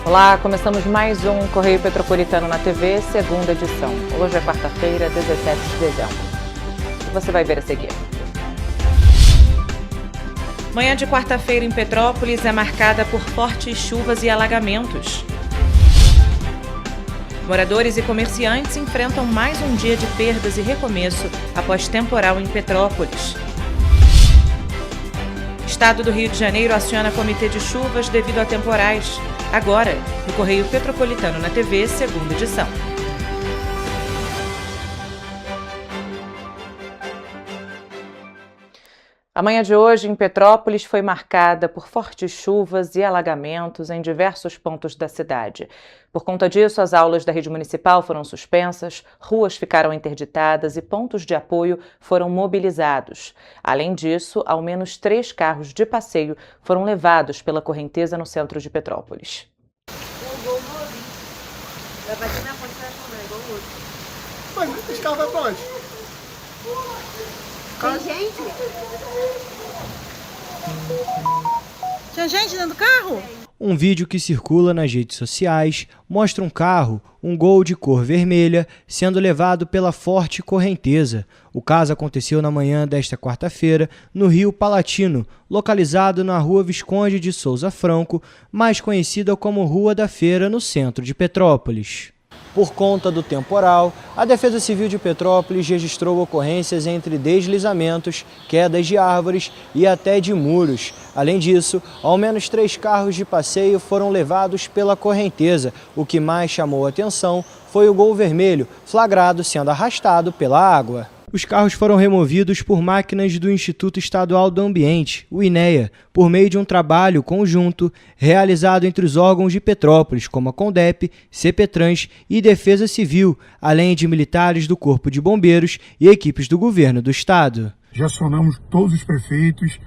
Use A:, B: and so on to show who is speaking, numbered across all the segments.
A: Olá, começamos mais um Correio Petropolitano na TV, segunda edição. Hoje é quarta-feira, 17 de dezembro. O que você vai ver a seguir? Manhã de quarta-feira em Petrópolis é marcada por fortes chuvas e alagamentos. Moradores e comerciantes enfrentam mais um dia de perdas e recomeço após temporal em Petrópolis. Estado do Rio de Janeiro aciona comitê de chuvas devido a temporais. Agora, no Correio Petropolitano na TV, segunda edição. A manhã de hoje em Petrópolis foi marcada por fortes chuvas e alagamentos em diversos pontos da cidade. Por conta disso, as aulas da rede municipal foram suspensas, ruas ficaram interditadas e pontos de apoio foram mobilizados. Além disso, ao menos 3 carros de passeio foram levados pela correnteza no centro de Petrópolis.
B: Mas esse carro vai pra onde?
C: Tem gente?
D: Tinha gente dentro do carro?
E: Um vídeo que circula nas redes sociais mostra um carro, um Gol de cor vermelha, sendo levado pela forte correnteza. O caso aconteceu na manhã desta quarta-feira, no Rio Palatino, localizado na Rua Visconde de Souza Franco, mais conhecida como Rua da Feira, no centro de Petrópolis. Por conta do temporal, a Defesa Civil de Petrópolis registrou ocorrências entre deslizamentos, quedas de árvores e até de muros. Além disso, ao menos 3 carros de passeio foram levados pela correnteza. O que mais chamou a atenção foi o Gol vermelho, flagrado sendo arrastado pela água. Os carros foram removidos por máquinas do Instituto Estadual do Ambiente, o INEA, por meio de um trabalho conjunto realizado entre os órgãos de Petrópolis, como a CONDEP, CPETRANS e Defesa Civil, além de militares do Corpo de Bombeiros e equipes do governo do estado.
B: Já acionamos todos os prefeitos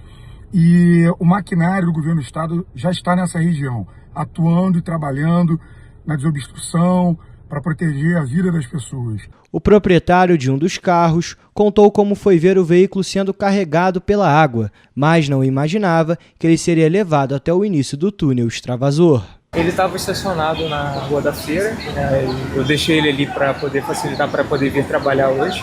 B: e o maquinário do governo do estado já está nessa região, atuando e trabalhando na desobstrução, para proteger a vida das pessoas.
E: O proprietário de um dos carros contou como foi ver o veículo sendo carregado pela água, mas não imaginava que ele seria levado até o início do túnel extravasor.
F: Ele estava estacionado na Rua da Feira, eu deixei ele ali para poder facilitar para poder vir trabalhar hoje.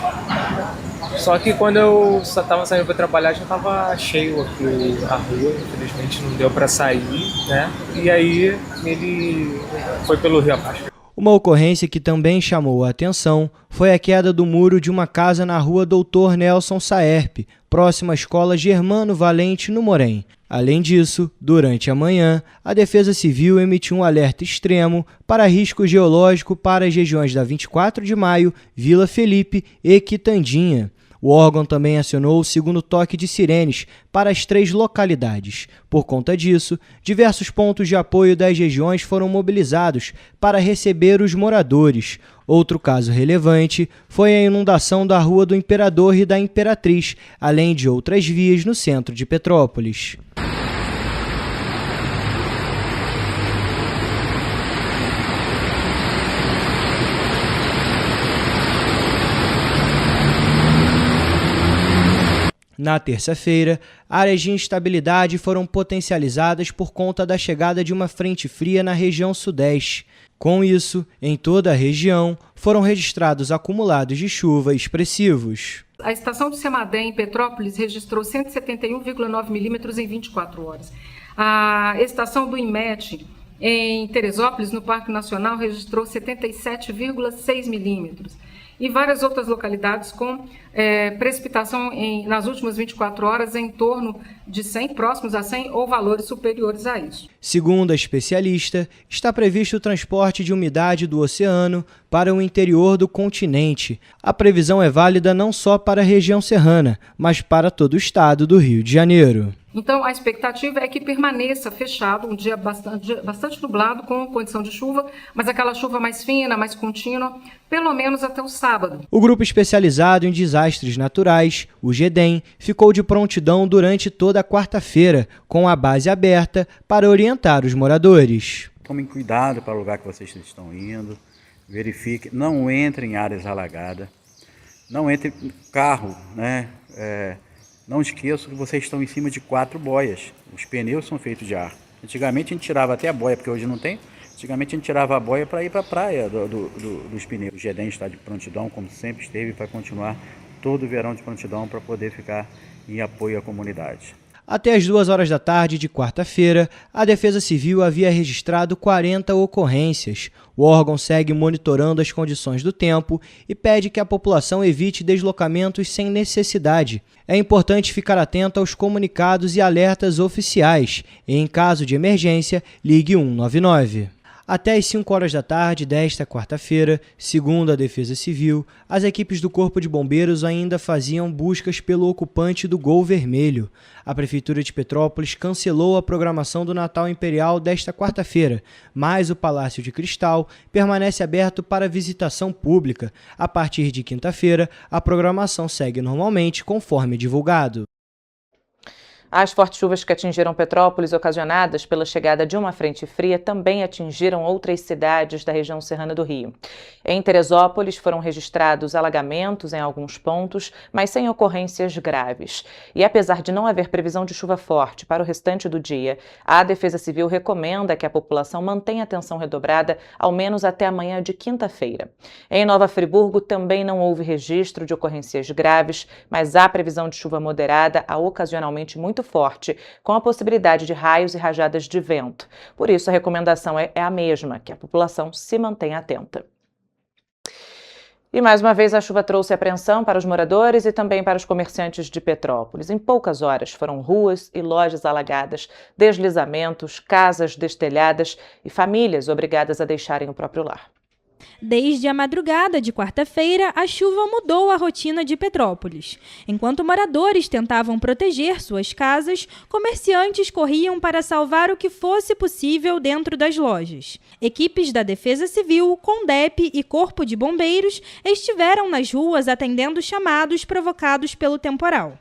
F: Só que quando eu estava saindo para trabalhar já estava cheio aqui a rua, infelizmente não deu para sair, né? E aí ele foi pelo rio abaixo.
E: Uma ocorrência que também chamou a atenção foi a queda do muro de uma casa na rua Doutor Nelson Saerpe, próxima à escola Germano Valente, no Morém. Além disso, durante a manhã, a Defesa Civil emitiu um alerta extremo para risco geológico para as regiões da 24 de Maio, Vila Felipe e Quitandinha. O órgão também acionou o segundo toque de sirenes para as 3 localidades. Por conta disso, diversos pontos de apoio das regiões foram mobilizados para receber os moradores. Outro caso relevante foi a inundação da Rua do Imperador e da Imperatriz, além de outras vias no centro de Petrópolis. Na terça-feira, áreas de instabilidade foram potencializadas por conta da chegada de uma frente fria na região sudeste. Com isso, em toda a região, foram registrados acumulados de chuva expressivos.
G: A estação do Semadem, em Petrópolis, registrou 171,9 milímetros em 24 horas. A estação do IMET, em Teresópolis, no Parque Nacional, registrou 77,6 milímetros. E várias outras localidades com precipitação nas últimas 24 horas em torno de 100, próximos a 100 ou valores superiores a isso.
E: Segundo a especialista, está previsto o transporte de umidade do oceano para o interior do continente. A previsão é válida não só para a região serrana, mas para todo o estado do Rio de Janeiro.
G: Então, a expectativa é que permaneça fechado, um dia bastante nublado, com condição de chuva, mas aquela chuva mais fina, mais contínua, pelo menos até o sábado.
E: O grupo especializado em desastres naturais, o GEDEM, ficou de prontidão durante toda a quarta-feira, com a base aberta para orientar os moradores.
C: Tomem cuidado para o lugar que vocês estão indo, verifiquem, não entrem em áreas alagadas, não entrem em carro, né? Não esqueçam que vocês estão em cima de 4 boias. Os pneus são feitos de ar. Antigamente a gente tirava até a boia, porque hoje não tem. Antigamente a gente tirava a boia para ir para a praia dos pneus. O GEDEM está de prontidão, como sempre esteve, e vai continuar todo o verão de prontidão para poder ficar em apoio à comunidade.
E: Até as 2 horas da tarde de quarta-feira, a Defesa Civil havia registrado 40 ocorrências. O órgão segue monitorando as condições do tempo e pede que a população evite deslocamentos sem necessidade. É importante ficar atento aos comunicados e alertas oficiais. E, em caso de emergência, ligue 199. Até as 5 horas da tarde desta quarta-feira, segundo a Defesa Civil, as equipes do Corpo de Bombeiros ainda faziam buscas pelo ocupante do Gol Vermelho. A Prefeitura de Petrópolis cancelou a programação do Natal Imperial desta quarta-feira, mas o Palácio de Cristal permanece aberto para visitação pública. A partir de quinta-feira, a programação segue normalmente, conforme divulgado.
A: As fortes chuvas que atingiram Petrópolis, ocasionadas pela chegada de uma frente fria, também atingiram outras cidades da região serrana do Rio. Em Teresópolis, foram registrados alagamentos em alguns pontos, mas sem ocorrências graves. E apesar de não haver previsão de chuva forte para o restante do dia, a Defesa Civil recomenda que a população mantenha atenção redobrada, ao menos até amanhã de quinta-feira. Em Nova Friburgo, também não houve registro de ocorrências graves, mas há previsão de chuva moderada a ocasionalmente muito forte, com a possibilidade de raios e rajadas de vento. Por isso, a recomendação é a mesma, que a população se mantenha atenta. E mais uma vez a chuva trouxe apreensão para os moradores e também para os comerciantes de Petrópolis. Em poucas horas foram ruas e lojas alagadas, deslizamentos, casas destelhadas e famílias obrigadas a deixarem o próprio lar.
H: Desde a madrugada de quarta-feira, a chuva mudou a rotina de Petrópolis. Enquanto moradores tentavam proteger suas casas, comerciantes corriam para salvar o que fosse possível dentro das lojas. Equipes da Defesa Civil, CONDEP e Corpo de Bombeiros estiveram nas ruas atendendo chamados provocados pelo temporal.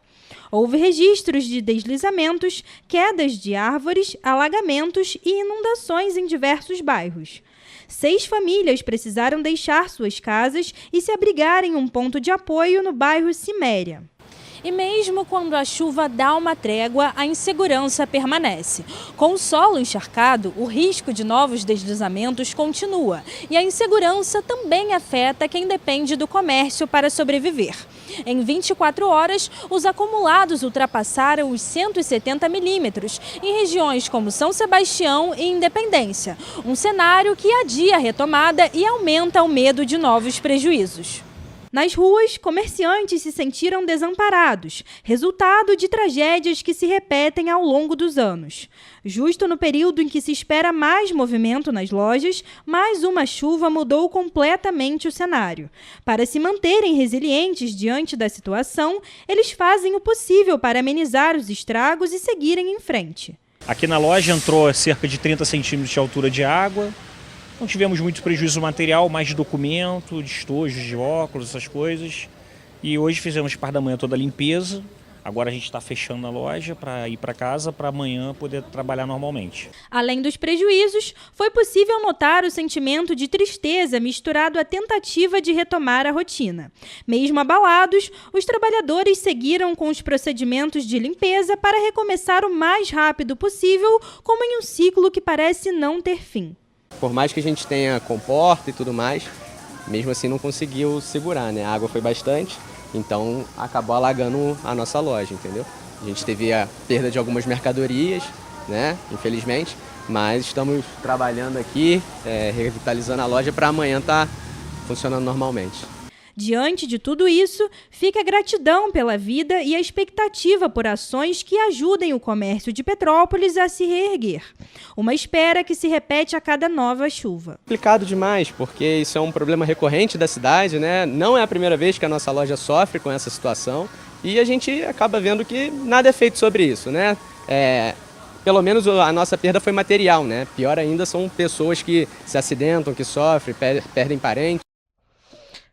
H: Houve registros de deslizamentos, quedas de árvores, alagamentos e inundações em diversos bairros. 6 famílias precisaram deixar suas casas e se abrigar em um ponto de apoio no bairro Ciméria. E mesmo quando a chuva dá uma trégua, a insegurança permanece. Com o solo encharcado, o risco de novos deslizamentos continua. E a insegurança também afeta quem depende do comércio para sobreviver. Em 24 horas, os acumulados ultrapassaram os 170 milímetros em regiões como São Sebastião e Independência. Um cenário que adia a retomada e aumenta o medo de novos prejuízos. Nas ruas, comerciantes se sentiram desamparados, resultado de tragédias que se repetem ao longo dos anos. Justo no período em que se espera mais movimento nas lojas, mais uma chuva mudou completamente o cenário. Para se manterem resilientes diante da situação, eles fazem o possível para amenizar os estragos e seguirem em frente.
I: Aqui na loja entrou cerca de 30 centímetros de altura de água. Não tivemos muito prejuízo material, mais de documento, de estojos, de óculos, essas coisas. E hoje fizemos parte da manhã toda a limpeza. Agora a gente está fechando a loja para ir para casa, para amanhã poder trabalhar normalmente.
H: Além dos prejuízos, foi possível notar o sentimento de tristeza misturado à tentativa de retomar a rotina. Mesmo abalados, os trabalhadores seguiram com os procedimentos de limpeza para recomeçar o mais rápido possível, como em um ciclo que parece não ter fim.
J: Por mais que a gente tenha comporta e tudo mais, mesmo assim não conseguiu segurar, né? A água foi bastante, então acabou alagando a nossa loja, entendeu? A gente teve a perda de algumas mercadorias, né? Infelizmente, mas estamos trabalhando aqui, revitalizando a loja para amanhã estar funcionando normalmente.
H: Diante de tudo isso, fica a gratidão pela vida e a expectativa por ações que ajudem o comércio de Petrópolis a se reerguer. Uma espera que se repete a cada nova chuva.
J: Complicado demais, porque isso é um problema recorrente da cidade, né? Não é a primeira vez que a nossa loja sofre com essa situação e a gente acaba vendo que nada é feito sobre isso, né? Pelo menos a nossa perda foi material, né? Pior ainda são pessoas que se acidentam, que sofrem, perdem parentes.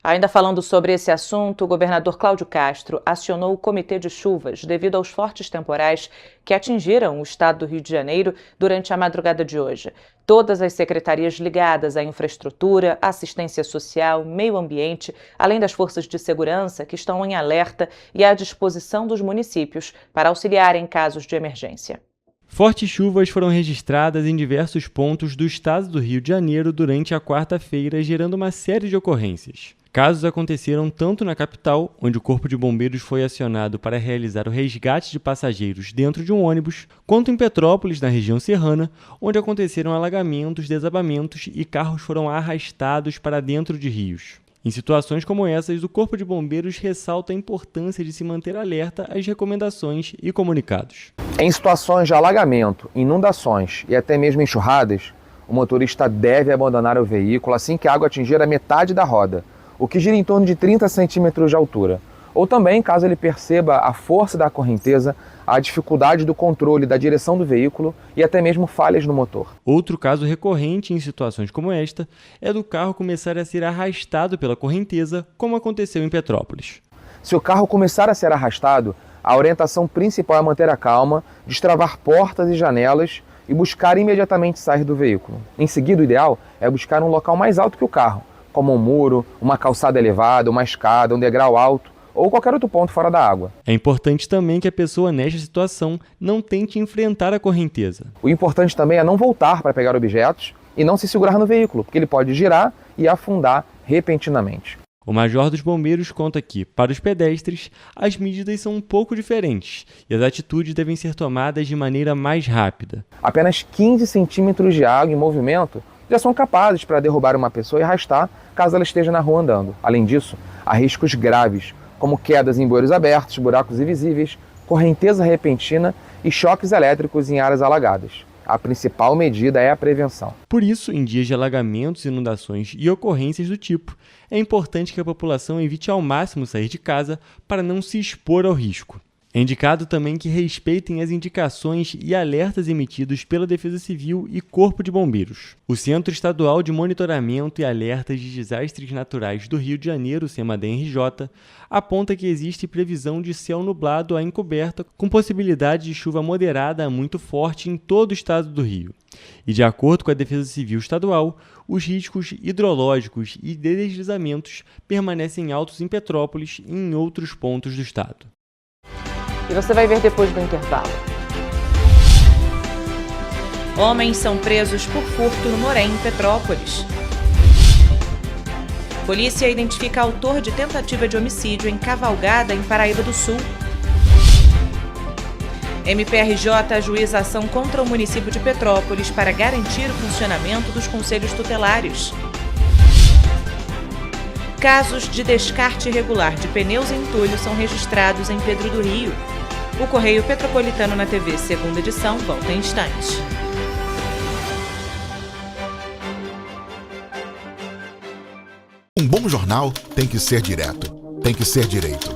A: Ainda falando sobre esse assunto, o governador Cláudio Castro acionou o Comitê de Chuvas devido aos fortes temporais que atingiram o estado do Rio de Janeiro durante a madrugada de hoje. Todas as secretarias ligadas à infraestrutura, assistência social, meio ambiente, além das forças de segurança que estão em alerta e à disposição dos municípios para auxiliar em casos de emergência.
E: Fortes chuvas foram registradas em diversos pontos do estado do Rio de Janeiro durante a quarta-feira, gerando uma série de ocorrências. Casos aconteceram tanto na capital, onde o Corpo de Bombeiros foi acionado para realizar o resgate de passageiros dentro de um ônibus, quanto em Petrópolis, na região serrana, onde aconteceram alagamentos, desabamentos e carros foram arrastados para dentro de rios. Em situações como essas, o Corpo de Bombeiros ressalta a importância de se manter alerta às recomendações e comunicados.
K: Em situações de alagamento, inundações e até mesmo enxurradas, o motorista deve abandonar o veículo assim que a água atingir a metade da roda, o que gira em torno de 30 centímetros de altura. Ou também, caso ele perceba a força da correnteza, a dificuldade do controle da direção do veículo e até mesmo falhas no motor.
E: Outro caso recorrente em situações como esta é do carro começar a ser arrastado pela correnteza, como aconteceu em Petrópolis.
K: Se o carro começar a ser arrastado, a orientação principal é manter a calma, destravar portas e janelas e buscar imediatamente sair do veículo. Em seguida, o ideal é buscar um local mais alto que o carro, como um muro, uma calçada elevada, uma escada, um degrau alto ou qualquer outro ponto fora da água.
E: É importante também que a pessoa nesta situação não tente enfrentar a correnteza.
K: O importante também é não voltar para pegar objetos e não se segurar no veículo, porque ele pode girar e afundar repentinamente.
E: O Major dos Bombeiros conta que, para os pedestres, as medidas são um pouco diferentes e as atitudes devem ser tomadas de maneira mais rápida.
K: Apenas 15 centímetros de água em movimento já são capazes para derrubar uma pessoa e arrastar caso ela esteja na rua andando. Além disso, há riscos graves, como quedas em bueiros abertos, buracos invisíveis, correnteza repentina e choques elétricos em áreas alagadas. A principal medida é a prevenção.
E: Por isso, em dias de alagamentos, inundações e ocorrências do tipo, é importante que a população evite ao máximo sair de casa para não se expor ao risco. É indicado também que respeitem as indicações e alertas emitidos pela Defesa Civil e Corpo de Bombeiros. O Centro Estadual de Monitoramento e Alertas de Desastres Naturais do Rio de Janeiro, CEMADEM-RJ, aponta que existe previsão de céu nublado a encoberta, com possibilidade de chuva moderada a muito forte em todo o estado do Rio. E, de acordo com a Defesa Civil Estadual, os riscos hidrológicos e de deslizamentos permanecem altos em Petrópolis e em outros pontos do estado.
A: E você vai ver depois do intervalo. Homens são presos por furto no Morém, em Petrópolis. Polícia identifica autor de tentativa de homicídio em Cavalgada, em Paraíba do Sul. MPRJ ajuiza ação contra o município de Petrópolis para garantir o funcionamento dos conselhos tutelares. Casos de descarte irregular de pneus e entulho são registrados em Pedro do Rio. O Correio Petropolitano na TV, segunda edição, volta em instantes.
L: Um bom jornal tem que ser direto, tem que ser direito.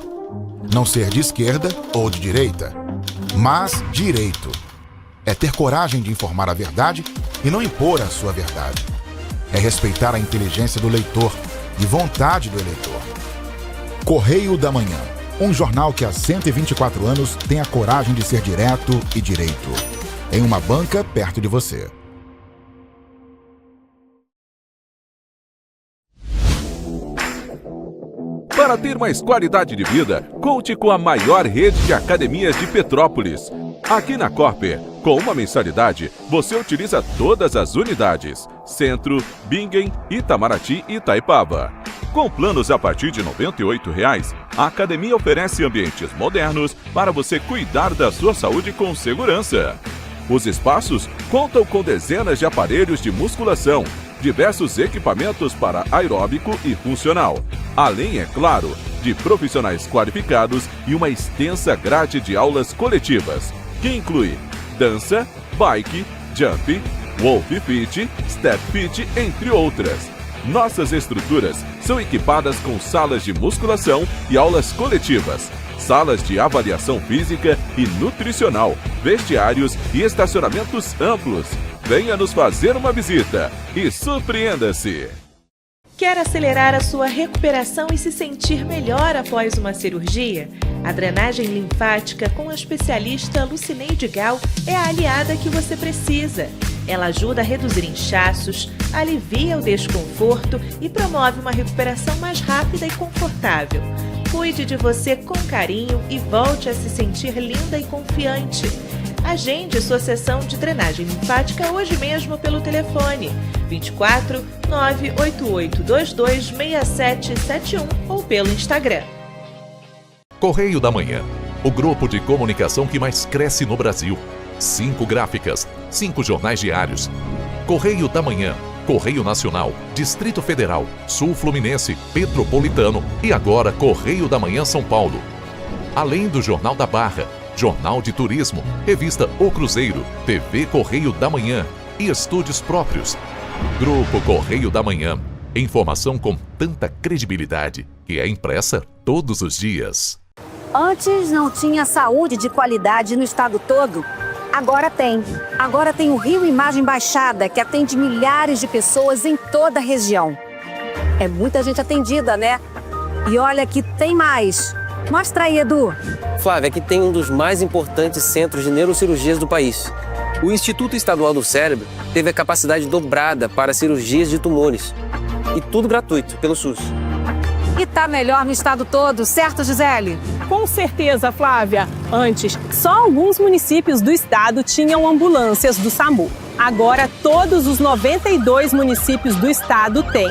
L: Não ser de esquerda ou de direita, mas direito. É ter coragem de informar a verdade e não impor a sua verdade. É respeitar a inteligência do leitor e vontade do eleitor. Correio da Manhã, um jornal que há 124 anos tem a coragem de ser direto e direito. Em uma banca perto de você.
M: Para ter mais qualidade de vida, conte com a maior rede de academias de Petrópolis. Aqui na Corper, com uma mensalidade, você utiliza todas as unidades: Centro, Bingen, Itamaraty e Itaipava. Com planos a partir de R$ 98,00, a academia oferece ambientes modernos para você cuidar da sua saúde com segurança. Os espaços contam com dezenas de aparelhos de musculação, diversos equipamentos para aeróbico e funcional, Além, é claro, de profissionais qualificados e uma extensa grade de aulas coletivas, que inclui dança, bike, jump, wolf fit, step fit, entre outras. Nossas estruturas são equipadas com salas de musculação e aulas coletivas, salas de avaliação física e nutricional, vestiários e estacionamentos amplos. Venha nos fazer uma visita e surpreenda-se!
N: Quer acelerar a sua recuperação e se sentir melhor após uma cirurgia? A drenagem linfática com a especialista Lucineide Gal é a aliada que você precisa. Ela ajuda a reduzir inchaços, alivia o desconforto e promove uma recuperação mais rápida e confortável. Cuide de você com carinho e volte a se sentir linda e confiante. Agende sua sessão de drenagem linfática hoje mesmo pelo telefone 24 98822 6771 ou pelo Instagram.
O: Correio da Manhã, o grupo de comunicação que mais cresce no Brasil. 5 gráficas, 5 jornais diários. Correio da Manhã, Correio Nacional, Distrito Federal, Sul Fluminense, Petropolitano e agora Correio da Manhã São Paulo. Além do Jornal da Barra, Jornal de Turismo, Revista O Cruzeiro, TV Correio da Manhã e estúdios próprios. Grupo Correio da Manhã. Informação com tanta credibilidade que é impressa todos os dias.
P: Antes não tinha saúde de qualidade no estado todo. Agora tem. Agora tem o Rio Imagem Baixada, que atende milhares de pessoas em toda a região. É muita gente atendida, né? E olha que tem mais. Mostra aí, Edu.
Q: Flávia, aqui tem um dos mais importantes centros de neurocirurgias do país. O Instituto Estadual do Cérebro teve a capacidade dobrada para cirurgias de tumores. E tudo gratuito, pelo SUS.
P: E tá melhor no estado todo, certo, Gisele?
R: Com certeza, Flávia. Antes, só alguns municípios do estado tinham ambulâncias do SAMU. Agora, todos os 92 municípios do estado têm.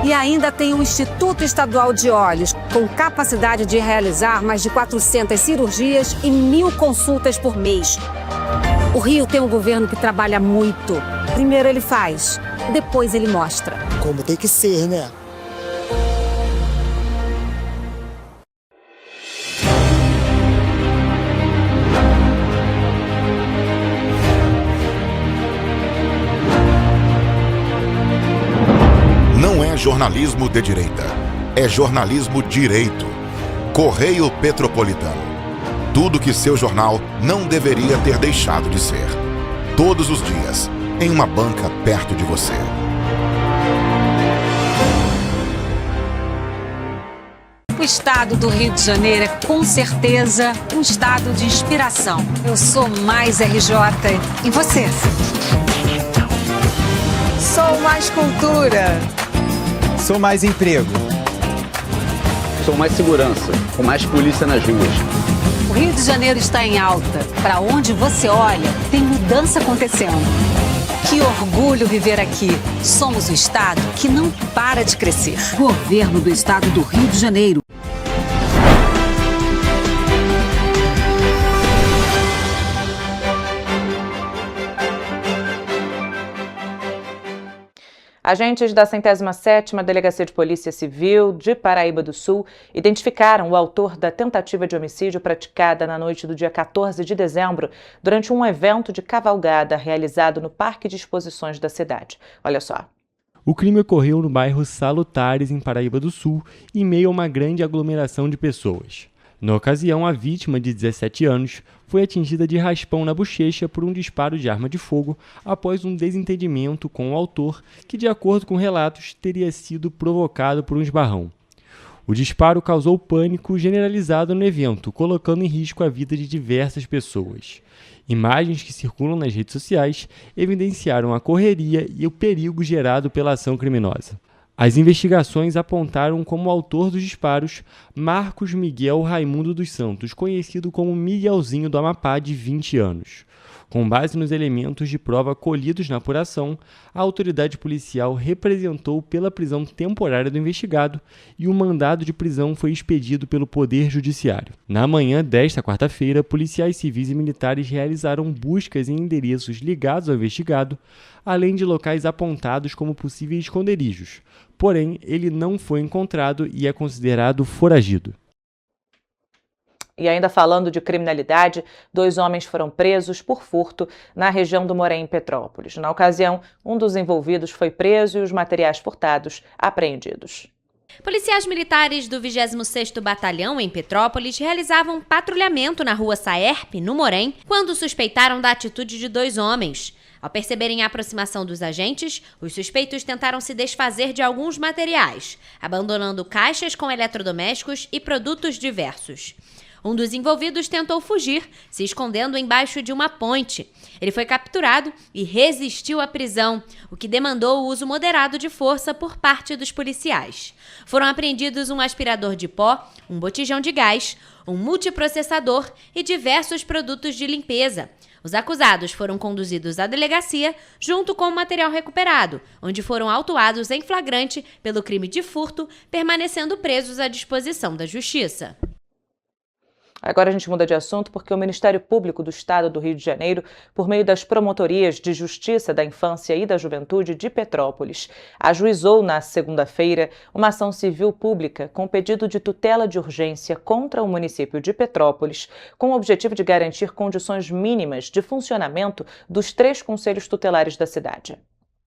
P: E ainda tem o Instituto Estadual de Olhos, com capacidade de realizar mais de 400 cirurgias e 1.000 consultas por mês. O Rio tem um governo que trabalha muito. Primeiro ele faz, depois ele mostra.
S: Como tem que ser, né?
L: Não é jornalismo de direita, é jornalismo direito. Correio Petropolitano. Tudo que seu jornal não deveria ter deixado de ser. Todos os dias, em uma banca perto de você.
P: O estado do Rio de Janeiro é com certeza um estado de inspiração. Eu sou mais RJ. E você?
T: Sou mais cultura.
U: Sou mais emprego.
V: Sou mais segurança, com mais polícia nas ruas.
P: O Rio de Janeiro está em alta. Para onde você olha, tem mudança acontecendo. Que orgulho viver aqui. Somos o estado que não para de crescer. Governo do Estado do Rio de Janeiro.
A: Agentes da 107ª Delegacia de Polícia Civil de Paraíba do Sul identificaram o autor da tentativa de homicídio praticada na noite do dia 14 de dezembro durante um evento de cavalgada realizado no Parque de Exposições da cidade. Olha só.
W: O crime ocorreu no bairro Salutares, em Paraíba do Sul, em meio a uma grande aglomeração de pessoas. Na ocasião, a vítima, de 17 anos, foi atingida de raspão na bochecha por um disparo de arma de fogo após um desentendimento com o autor, que, de acordo com relatos, teria sido provocado por um esbarrão. O disparo causou pânico generalizado no evento, colocando em risco a vida de diversas pessoas. Imagens que circulam nas redes sociais evidenciaram a correria e o perigo gerado pela ação criminosa. As investigações apontaram como autor dos disparos Marcos Miguel Raimundo dos Santos, conhecido como Miguelzinho do Amapá, de 20 anos. Com base nos elementos de prova colhidos na apuração, a autoridade policial representou pela prisão temporária do investigado e o mandado de prisão foi expedido pelo Poder Judiciário. Na manhã desta quarta-feira, policiais civis e militares realizaram buscas em endereços ligados ao investigado, além de locais apontados como possíveis esconderijos. Porém, ele não foi encontrado e é considerado foragido.
A: E ainda falando de criminalidade, 2 homens foram presos por furto na região do Morém, em Petrópolis. Na ocasião, um dos envolvidos foi preso e os materiais furtados apreendidos.
B: Policiais militares do 26º Batalhão, em Petrópolis, realizavam patrulhamento na rua Saerp, no Morém, quando suspeitaram da atitude de 2 homens. Ao perceberem a aproximação dos agentes, os suspeitos tentaram se desfazer de alguns materiais, abandonando caixas com eletrodomésticos e produtos diversos. Um dos envolvidos tentou fugir, se escondendo embaixo de uma ponte. Ele foi capturado e resistiu à prisão, o que demandou o uso moderado de força por parte dos policiais. Foram apreendidos um aspirador de pó, um botijão de gás, um multiprocessador e diversos produtos de limpeza. Os acusados foram conduzidos à delegacia junto com o material recuperado, onde foram autuados em flagrante pelo crime de furto, permanecendo presos à disposição da Justiça.
A: Agora a gente muda de assunto porque o Ministério Público do Estado do Rio de Janeiro, por meio das Promotorias de Justiça da Infância e da Juventude de Petrópolis, ajuizou na segunda-feira uma ação civil pública com pedido de tutela de urgência contra o município de Petrópolis, com o objetivo de garantir condições mínimas de funcionamento dos 3 conselhos tutelares da cidade.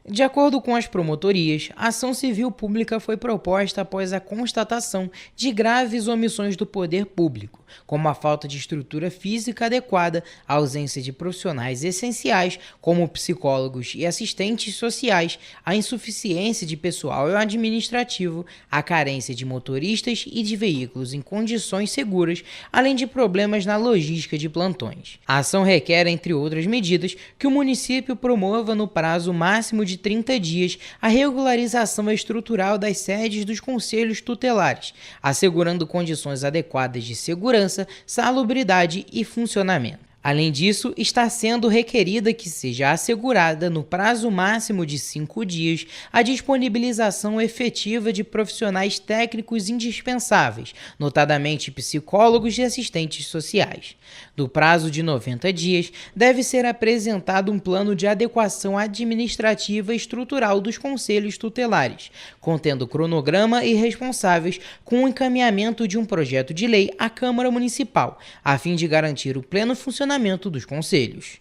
D: De acordo com as promotorias, a ação civil pública foi proposta após a constatação de graves omissões do poder público, como a falta de estrutura física adequada, a ausência de profissionais essenciais, como psicólogos e assistentes sociais, a insuficiência de pessoal administrativo, a carência de motoristas e de veículos em condições seguras, além de problemas na logística de plantões. A ação requer, entre outras medidas, que o município promova no prazo máximo de 30 dias a regularização estrutural das sedes dos conselhos tutelares, assegurando condições adequadas de segurança, salubridade e funcionamento. Além disso, está sendo requerida que seja assegurada, no prazo máximo de 5 dias, a disponibilização efetiva de profissionais técnicos indispensáveis, notadamente psicólogos e assistentes sociais. No prazo de 90 dias, deve ser apresentado um plano de adequação administrativa e estrutural dos conselhos tutelares, contendo cronograma e responsáveis, com o encaminhamento de um projeto de lei à Câmara Municipal, a fim de garantir o pleno funcionamento dos conselhos.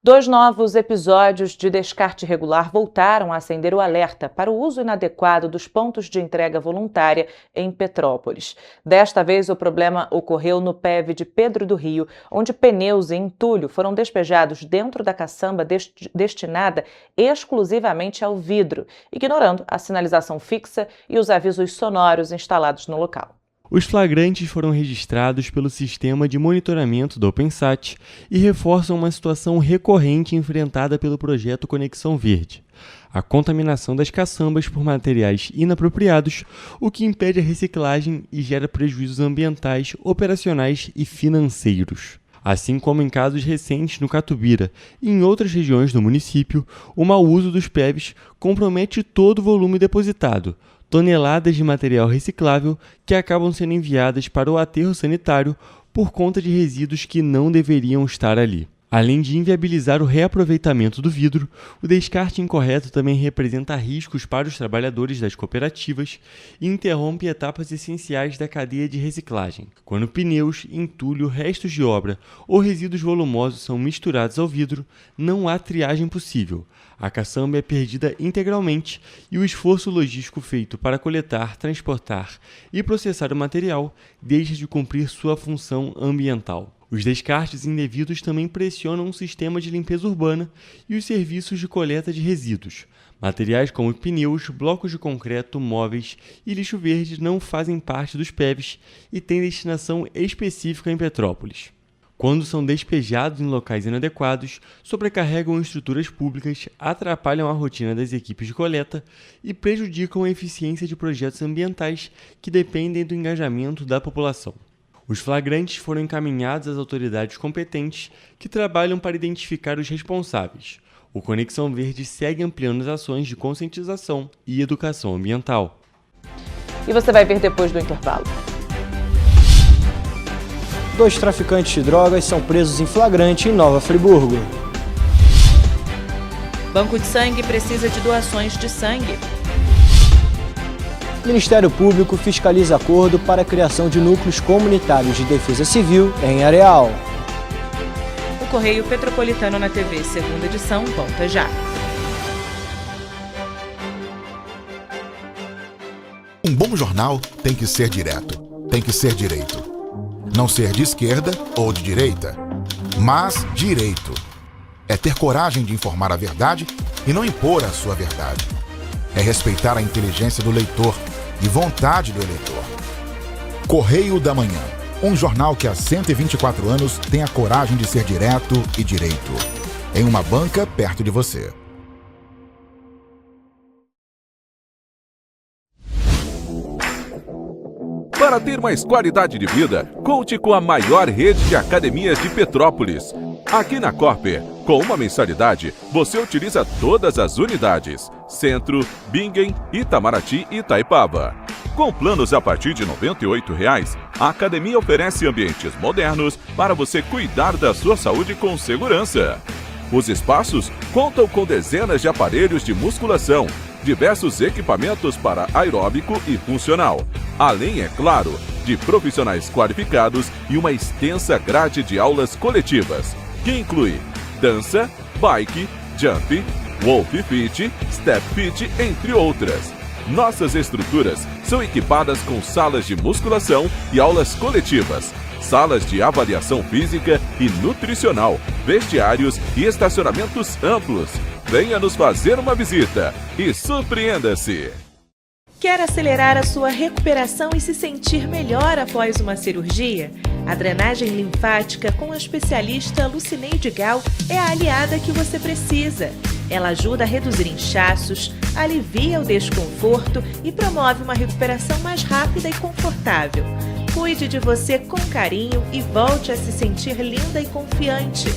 A: 2 novos episódios de descarte irregular voltaram a acender o alerta para o uso inadequado dos pontos de entrega voluntária em Petrópolis. Desta vez, o problema ocorreu no PEV de Pedro do Rio, onde pneus e entulho foram despejados dentro da caçamba destinada exclusivamente ao vidro, ignorando a sinalização fixa e os avisos sonoros instalados no local.
W: Os flagrantes foram registrados pelo sistema de monitoramento do OpenSat e reforçam uma situação recorrente enfrentada pelo projeto Conexão Verde: a contaminação das caçambas por materiais inapropriados, o que impede a reciclagem e gera prejuízos ambientais, operacionais e financeiros. Assim como em casos recentes no Catubira e em outras regiões do município, o mau uso dos PEVs compromete todo o volume depositado, toneladas de material reciclável que acabam sendo enviadas para o aterro sanitário por conta de resíduos que não deveriam estar ali. Além de inviabilizar o reaproveitamento do vidro, o descarte incorreto também representa riscos para os trabalhadores das cooperativas e interrompe etapas essenciais da cadeia de reciclagem. Quando pneus, entulho, restos de obra ou resíduos volumosos são misturados ao vidro, não há triagem possível. A caçamba é perdida integralmente e o esforço logístico feito para coletar, transportar e processar o material deixa de cumprir sua função ambiental. Os descartes indevidos também pressionam o sistema de limpeza urbana e os serviços de coleta de resíduos. Materiais como pneus, blocos de concreto, móveis e lixo verde não fazem parte dos PEVs e têm destinação específica em Petrópolis. Quando são despejados em locais inadequados, sobrecarregam estruturas públicas, atrapalham a rotina das equipes de coleta e prejudicam a eficiência de projetos ambientais que dependem do engajamento da população. Os flagrantes foram encaminhados às autoridades competentes que trabalham para identificar os responsáveis. O Conexão Verde segue ampliando as ações de conscientização e educação ambiental.
A: E você vai ver depois do intervalo.
E: 2 traficantes de drogas são presos em flagrante em Nova Friburgo.
N: Banco de Sangue precisa de doações de sangue.
E: Ministério Público fiscaliza acordo para a criação de núcleos comunitários de defesa civil em Areal.
N: O Correio Petropolitano na TV, segunda edição, volta já.
L: Um bom jornal tem que ser direto, tem que ser direito. Não ser de esquerda ou de direita, mas direito. É ter coragem de informar a verdade e não impor a sua verdade. É respeitar a inteligência do leitor e vontade do eleitor. Correio da Manhã, um jornal que há 124 anos tem a coragem de ser direto e direito. Em uma banca perto de você.
M: Para ter mais qualidade de vida, conte com a maior rede de academias de Petrópolis. Aqui na Corper, com uma mensalidade, você utiliza todas as unidades: Centro, Bingen, Itamaraty e Itaipava. Com planos a partir de R$ 98,00, a academia oferece ambientes modernos para você cuidar da sua saúde com segurança. Os espaços contam com dezenas de aparelhos de musculação, diversos equipamentos para aeróbico e funcional, além, é claro, de profissionais qualificados e uma extensa grade de aulas coletivas, que inclui dança, bike, jump, wolf fit, step fit, entre outras. Nossas estruturas são equipadas com salas de musculação e aulas coletivas, salas de avaliação física e nutricional, vestiários e estacionamentos amplos. Venha nos fazer uma visita e surpreenda-se!
N: Quer acelerar a sua recuperação e se sentir melhor após uma cirurgia? A drenagem linfática com a especialista Lucineide Gal é a aliada que você precisa. Ela ajuda a reduzir inchaços, alivia o desconforto e promove uma recuperação mais rápida e confortável. Cuide de você com carinho e volte a se sentir linda e confiante.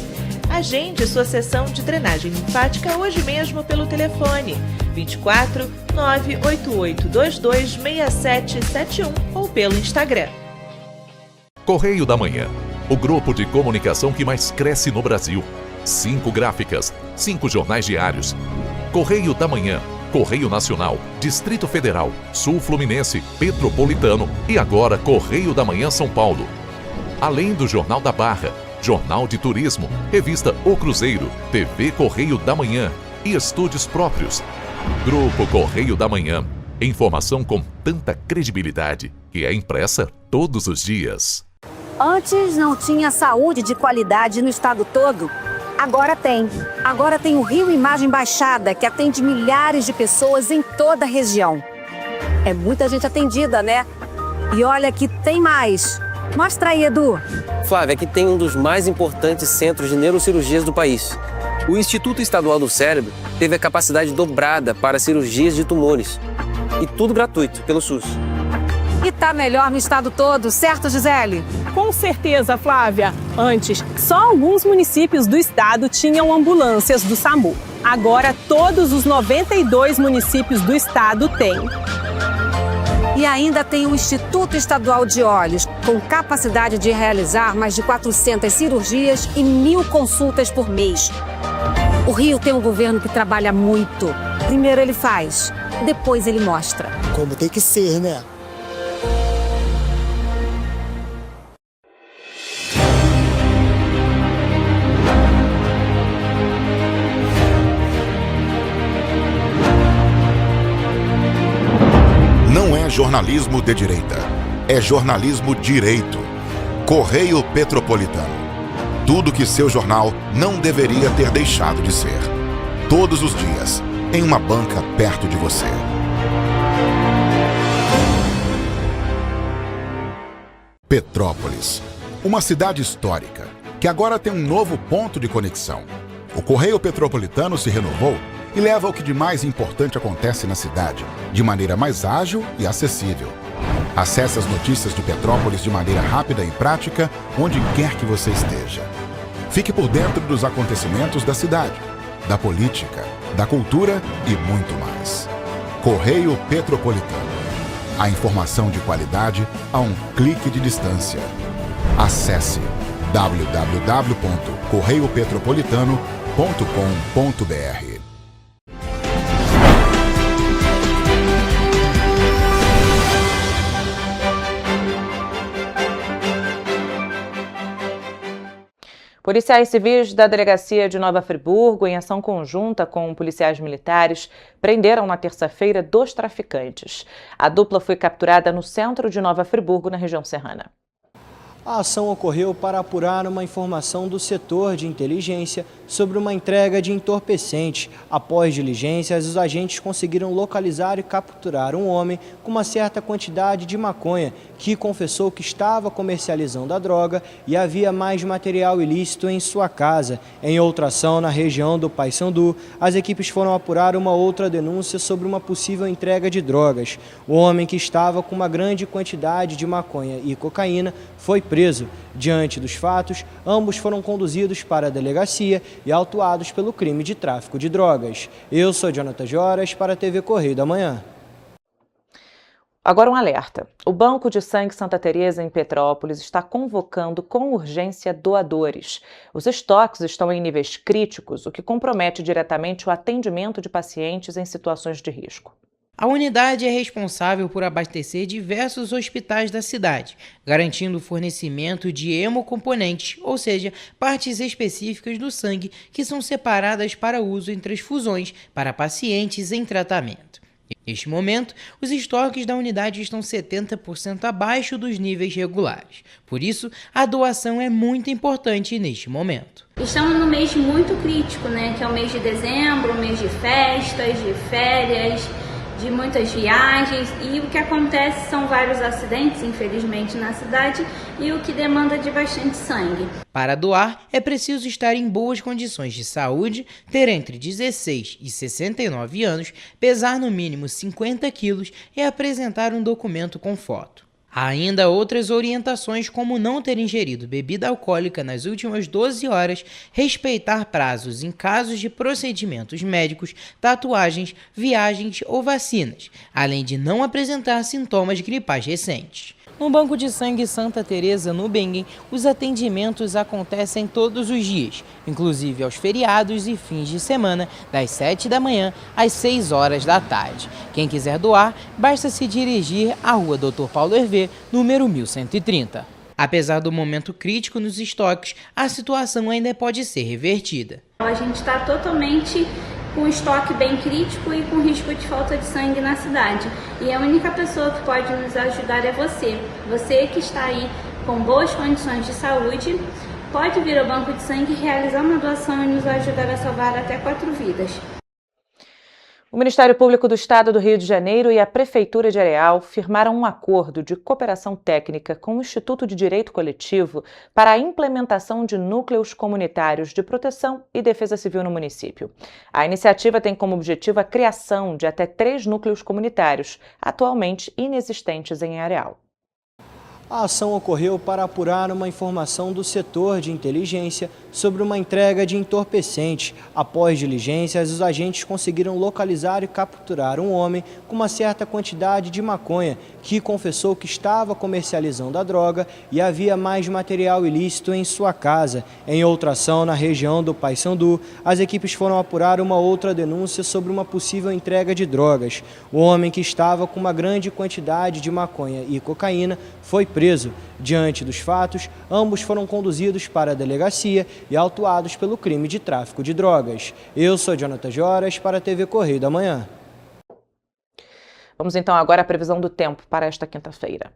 N: Agende sua sessão de drenagem linfática hoje mesmo pelo telefone 24 98822 6771 ou pelo Instagram.
O: Correio da Manhã, o grupo de comunicação que mais cresce no Brasil. 5 gráficas, 5 jornais diários. Correio da Manhã, Correio Nacional, Distrito Federal, Sul Fluminense, Petropolitano e agora Correio da Manhã São Paulo. Além do Jornal da Barra, Jornal de Turismo, Revista O Cruzeiro, TV Correio da Manhã e estúdios próprios. Grupo Correio da Manhã. Informação com tanta credibilidade que é impressa todos os dias.
P: Antes não tinha saúde de qualidade no estado todo. Agora tem. Agora tem o Rio Imagem Baixada, que atende milhares de pessoas em toda a região. É muita gente atendida, né? E olha que tem mais. Mostra aí, Edu.
Q: Flávia, aqui tem um dos mais importantes centros de neurocirurgias do país. O Instituto Estadual do Cérebro teve a capacidade dobrada para cirurgias de tumores. E tudo gratuito, pelo SUS.
P: E tá melhor no estado todo, certo, Gisele?
R: Com certeza, Flávia. Antes, só alguns municípios do estado tinham ambulâncias do SAMU. Agora, todos os 92 municípios do estado têm.
P: E ainda tem o Instituto Estadual de Olhos, com capacidade de realizar mais de 400 cirurgias e 1.000 consultas por mês. O Rio tem um governo que trabalha muito. Primeiro ele faz, depois ele mostra.
F: Como tem que ser, né?
L: Não é jornalismo de direita, é jornalismo direito. Correio Petropolitano. Tudo que seu jornal não deveria ter deixado de ser. Todos os dias, em uma banca perto de você. Petrópolis, uma cidade histórica, que agora tem um novo ponto de conexão. O Correio Petropolitano se renovou e leva o que de mais importante acontece na cidade, de maneira mais ágil e acessível. Acesse as notícias de Petrópolis de maneira rápida e prática, onde quer que você esteja. Fique por dentro dos acontecimentos da cidade, da política, da cultura e muito mais. Correio Petropolitano. A informação de qualidade a um clique de distância. Acesse www.correiopetropolitano.com.br.
A: Policiais civis da Delegacia de Nova Friburgo, em ação conjunta com policiais militares, prenderam na terça-feira 2 traficantes. A dupla foi capturada no centro de Nova Friburgo, na região serrana.
E: A ação ocorreu para apurar uma informação do setor de inteligência sobre uma entrega de entorpecente. Após diligências, os agentes conseguiram localizar e capturar um homem com uma certa quantidade de maconha, que confessou que estava comercializando a droga e havia mais material ilícito em sua casa. Em outra ação, na região do Paissandu, as equipes foram apurar uma outra denúncia sobre uma possível entrega de drogas. O homem, que estava com uma grande quantidade de maconha e cocaína, foi preso. Diante dos fatos, ambos foram conduzidos para a delegacia e autuados pelo crime de tráfico de drogas. Eu sou Jonathan Joras para a TV Correio da Manhã.
A: Agora um alerta. O Banco de Sangue Santa Teresa, em Petrópolis, está convocando com urgência doadores. Os estoques estão em níveis críticos, o que compromete diretamente o atendimento de pacientes em situações de risco.
D: A unidade é responsável por abastecer diversos hospitais da cidade, garantindo o fornecimento de hemocomponentes, ou seja, partes específicas do sangue que são separadas para uso em transfusões para pacientes em tratamento. Neste momento, os estoques da unidade estão 70% abaixo dos níveis regulares. Por isso, a doação é muito importante neste momento.
F: Estamos num mês muito crítico, que é o mês de dezembro, o mês de festas, de férias, de muitas viagens, e o que acontece são vários acidentes, infelizmente, na cidade, e o que demanda de bastante sangue.
D: Para doar, é preciso estar em boas condições de saúde, ter entre 16 e 69 anos, pesar no mínimo 50 quilos e apresentar um documento com foto. Há ainda outras orientações, como não ter ingerido bebida alcoólica nas últimas 12 horas, respeitar prazos em casos de procedimentos médicos, tatuagens, viagens ou vacinas, além de não apresentar sintomas gripais recentes. No Banco de Sangue Santa Teresa, no Benguem, os atendimentos acontecem todos os dias, inclusive aos feriados e fins de semana, das 7 da manhã às 6 horas da tarde. Quem quiser doar, basta se dirigir à Rua Dr. Paulo Hervé, número 1130. Apesar do momento crítico nos estoques, a situação ainda pode ser revertida.
F: A gente está totalmente com estoque bem crítico e com risco de falta de sangue na cidade. E a única pessoa que pode nos ajudar é você. Você que está aí com boas condições de saúde, pode vir ao Banco de Sangue, realizar uma doação e nos ajudar a salvar até 4 vidas.
A: O Ministério Público do Estado do Rio de Janeiro e a Prefeitura de Areal firmaram um acordo de cooperação técnica com o Instituto de Direito Coletivo para a implementação de núcleos comunitários de proteção e defesa civil no município. A iniciativa tem como objetivo a criação de até 3 núcleos comunitários, atualmente inexistentes em Areal.
E: A ação ocorreu para apurar uma informação do setor de inteligência sobre uma entrega de entorpecente. Após diligências, os agentes conseguiram localizar e capturar um homem com uma certa quantidade de maconha, que confessou que estava comercializando a droga e havia mais material ilícito em sua casa. Em outra ação, na região do Paissandu, as equipes foram apurar uma outra denúncia sobre uma possível entrega de drogas. O homem, que estava com uma grande quantidade de maconha e cocaína, foi preso. Diante dos fatos, ambos foram conduzidos para a delegacia e autuados pelo crime de tráfico de drogas. Eu sou Jonathan Joras para a TV Correio da Manhã.
A: Vamos então agora à previsão do tempo para esta quinta-feira.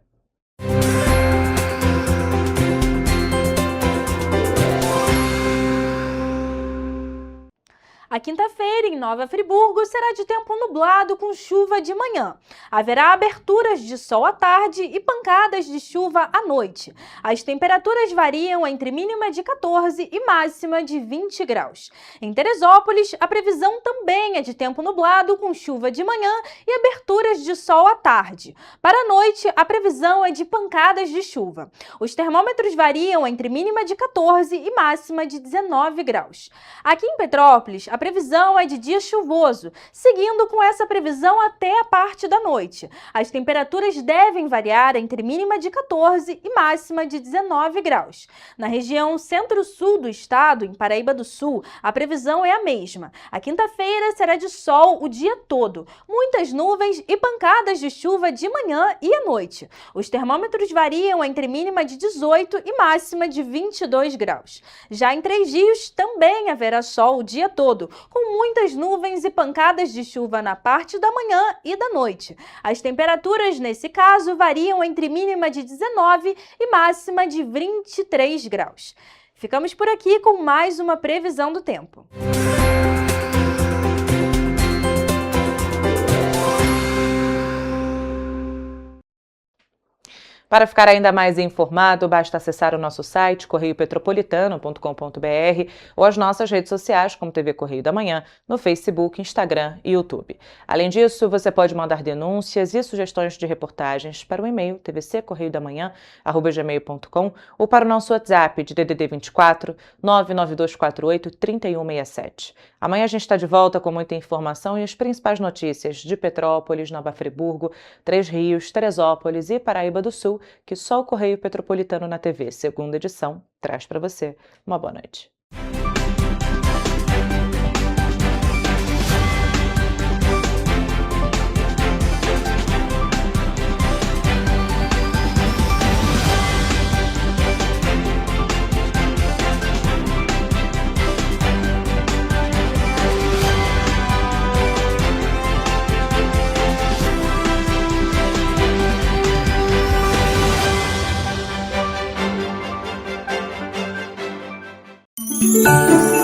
H: A quinta-feira, em Nova Friburgo, será de tempo nublado com chuva de manhã. Haverá aberturas de sol à tarde e pancadas de chuva à noite. As temperaturas variam entre mínima de 14 e máxima de 20 graus. Em Teresópolis, a previsão também é de tempo nublado com chuva de manhã e aberturas de sol à tarde. Para a noite, a previsão é de pancadas de chuva. Os termômetros variam entre mínima de 14 e máxima de 19 graus. Aqui em Petrópolis, a previsão é de dia chuvoso, seguindo com essa previsão até a parte da noite. As temperaturas devem variar entre mínima de 14 e máxima de 19 graus. Na região centro-sul do estado, em Paraíba do Sul, a previsão é a mesma. A quinta-feira será de sol o dia todo, muitas nuvens e pancadas de chuva de manhã e à noite. Os termômetros variam entre mínima de 18 e máxima de 22 graus. Já em Três Rios, também haverá sol o dia todo, com muitas nuvens e pancadas de chuva na parte da manhã e da noite. As temperaturas, nesse caso, variam entre mínima de 19 e máxima de 23 graus. Ficamos por aqui com mais uma previsão do tempo.
A: Para ficar ainda mais informado, basta acessar o nosso site correiopetropolitano.com.br ou as nossas redes sociais, como TV Correio da Manhã, no Facebook, Instagram e YouTube. Além disso, você pode mandar denúncias e sugestões de reportagens para o e-mail tvccorreiodamanhã@gmail.com ou para o nosso WhatsApp de DDD 24 99248 3167. Amanhã a gente está de volta com muita informação e as principais notícias de Petrópolis, Nova Friburgo, Três Rios, Teresópolis e Paraíba do Sul, que só o Correio Petropolitano na TV, segunda edição, traz para você. Uma boa noite.
C: Música